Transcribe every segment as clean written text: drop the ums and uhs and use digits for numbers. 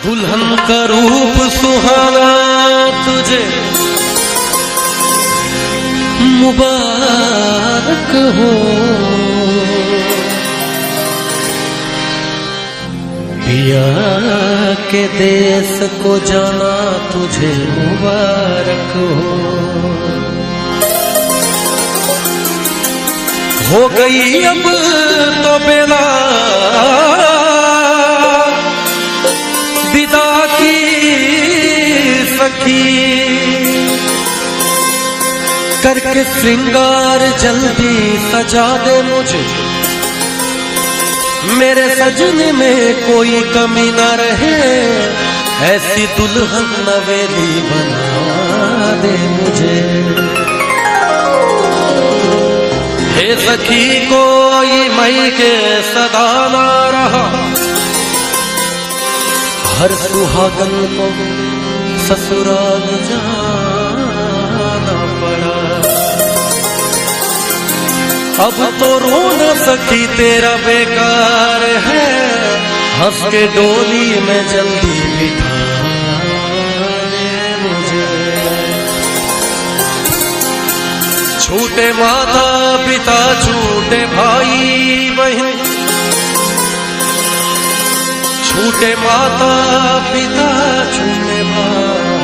दुल्हन का रूप सुहाना तुझे मुबारक हो। पिया के देश को जाना तुझे मुबारक हो गई अब तो बेला विदा की सखी, करके श्रृंगार जल्दी सजा दे मुझे, मेरे सजने में कोई कमी न रहे, ऐसी दुल्हन नवेली बना दे मुझे। हे सखी कोई मई के सदा ना रहा, हर सुहागन को ससुराल जाना पड़ा। अब तो रोना सखी तेरा बेकार है, हंस के डोली में जल्दी बिठा दे मुझे। छूटे माता पिता छूटे भाई बहन, छूटे माता पिता छूटे भाई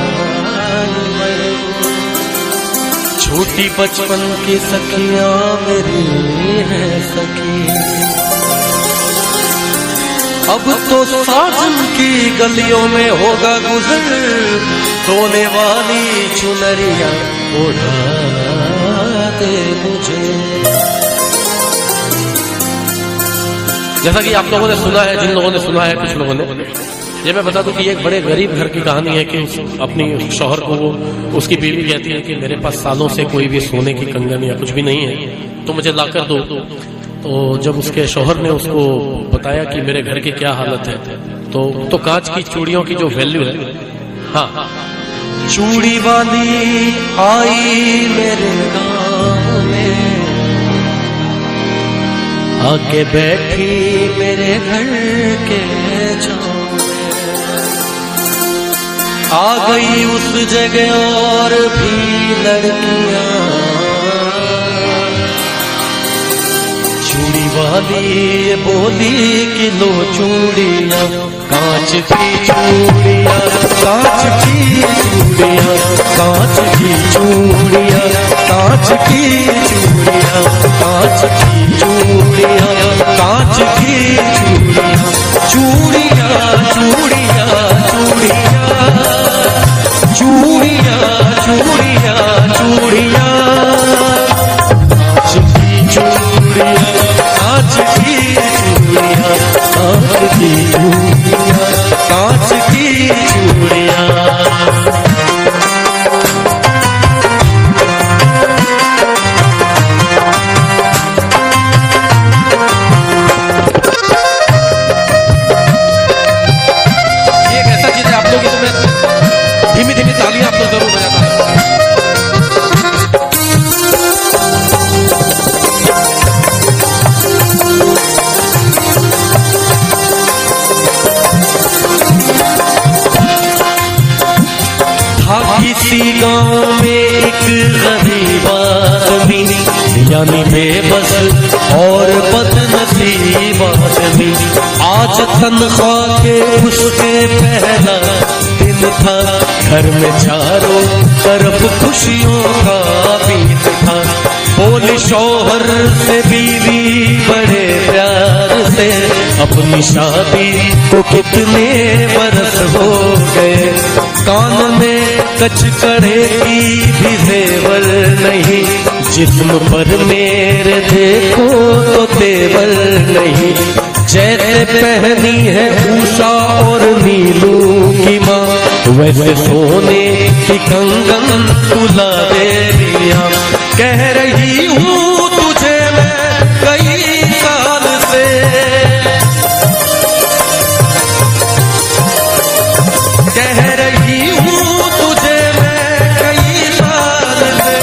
बहन, छोटी बचपन की सखियां मेरी है सखी। अब तो साजन की गलियों में होगा गुजर, सोने वाली चुनरिया ओढ़ा दे मुझे। जैसा कि आप लोगों ने सुना है, जिन लोगों ने सुना है, कुछ लोगों ने, ये मैं बता दूं कि ये एक बड़े गरीब घर की कहानी है कि अपनी शौहर को वो उसकी बीवी कहती है कि मेरे पास सालों से कोई भी सोने की कंगन या कुछ भी नहीं है, तो मुझे लाकर दो। तो जब उसके शौहर ने उसको बताया कि मेरे घर की क्या हालत है, तो कांच की चूड़ियों की जो वैल्यू है, हाँ, चूड़ी वाली आई मेरे गाँव में, आके बैठी मेरे घर के छाँव, आ गई उस जगह और भी लड़कियां, चूड़ी वाली बोली कि लो चूड़ियां, कांच की चूड़ियां, कांच की चूड़ियां, कांच की चूड़ियां, कांच की चूड़ियां, कांच की चूड़ियां, कांच की चूड़ियां, चूड़ियां चूड़ियां चूड़ियां चूड़ियां चूड़ियां चूड़ियां, कांच की चूड़ियां, कांच की चूड़ियां, कांच की चूड़ियां, कांच की चूड़ियां। धीमी धीमी तालियां आप लोग जरूर बजाना है। था किसी गांव में एक गरीब आदमी, यानी बेबस और बदनसीब आदमी, आज तनख्वाह के उसके पहला दिन था, घर में चारों तरफ खुशियों का बीत था। बोली शौहर से बीवी बड़े प्यार से, अपनी शादी को कितने बरस हो गए, कान में कचकड़े की भी जेवर नहीं, जिस्म पर मेरे देखो तो तेवर नहीं, जैसे पहनी है उषा और नीलू की माँ, वैसे सोने की कंगन तुला दे दिया। कह रही हूँ तुझे मैं कई साल से, कह रही हूँ तुझे मैं कई साल से,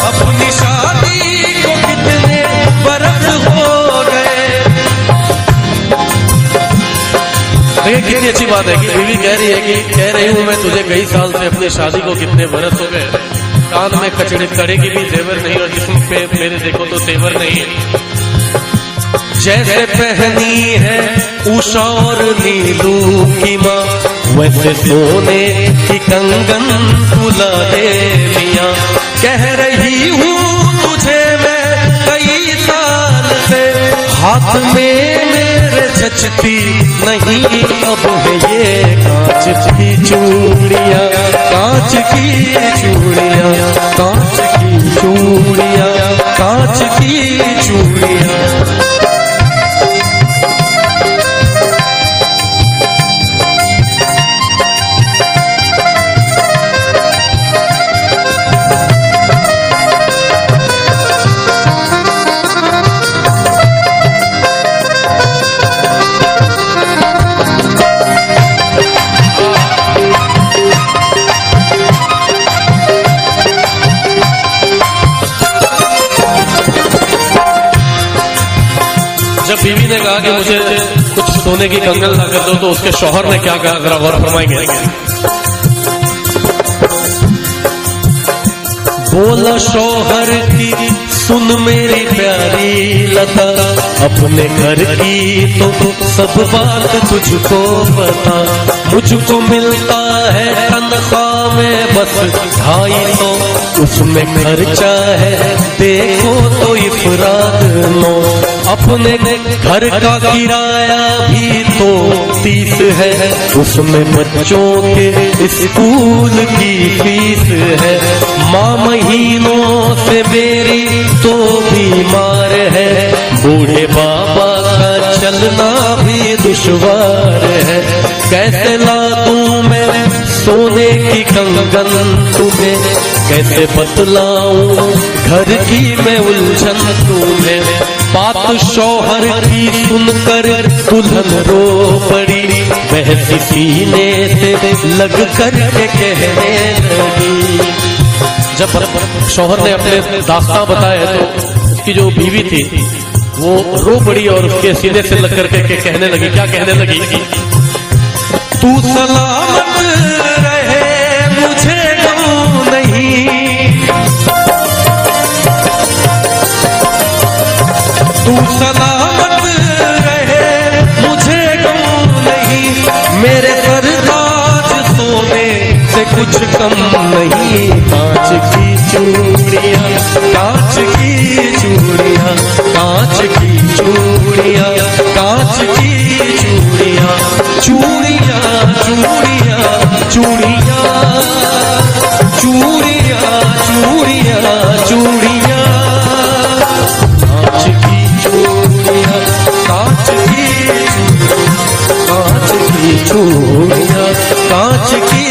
अपनी शादी को कितने बरस हो गए। कितनी अच्छी बात है कि बीवी कह रही है कि कह रही हूँ मैं तुझे कई साल से अपनी शादी को कितने बरस हो गए, कान में कचड़े कड़े की भी जेवर नहीं और जिस्म पे मेरे देखो तो तेवर नहीं है। जैसे पहनी है उषा और नीलू की माँ, वैसे सोने की कंगन तुला दे मियां। कह रही हूँ तुझे मैं कई साल से, हाथ में मेरे जचती नहीं अब है ये कांच की चूड़ियाँ, कांच की चूड़ियाँ, कांच की चूड़ियाँ, कांच की चूड़ियाँ। जब बीवी ने कहा कि मुझे कुछ सोने की कंगन ला कर दो, तो उसके शौहर ने क्या कहा, जरा गौर फरमाएंगे। बोला शौहर की सुन मेरी प्यारी लता, अपने घर की तो सब बात तुझको पता। मुझको मिलता है तनख्वाह में बस 250, उसमें खर्चा है देखो तो इफराद 9। अपने घर का किराया भी तो 30 है, उसमें बच्चों के स्कूल की फीस है। माँ महीनों से मेरी तो बीमार है, बूढ़े बाबा का चलना भी दुश्वार है। कैसे ला दूं मैं सोने की कंगन तुम्हें, कैसे बतलाऊं घर की मैं उलझन तुम्हें। बात शौहर की सुनकर दुल्हन रो पड़ी, बहस सीने से लग कर के कहने लगी। जब शौहर ने अपने दास्तां बताए तो उसकी जो बीवी थी वो रो पड़ी और उसके सीने से लग करके कहने लगी। क्या कहने लगी? तू सलामत रहे मुझे गम नहीं, तू सलामत रहे मुझे गम नहीं, मेरे सरताज सोने से कुछ कम नहीं। कांच की चूड़ियाँ, कांच की चूड़ियाँ, कांच की चूड़ियाँ, कांच की चूड़ियाँ, चूड़ियाँ, चूड़ियाँ, चूड़ियाँ, चूड़ियाँ, चूड़ियाँ, चूड़ियाँ, कांच की चूड़ियाँ, कांच की चूड़ियाँ, कांच की चूड़ियाँ, कांच की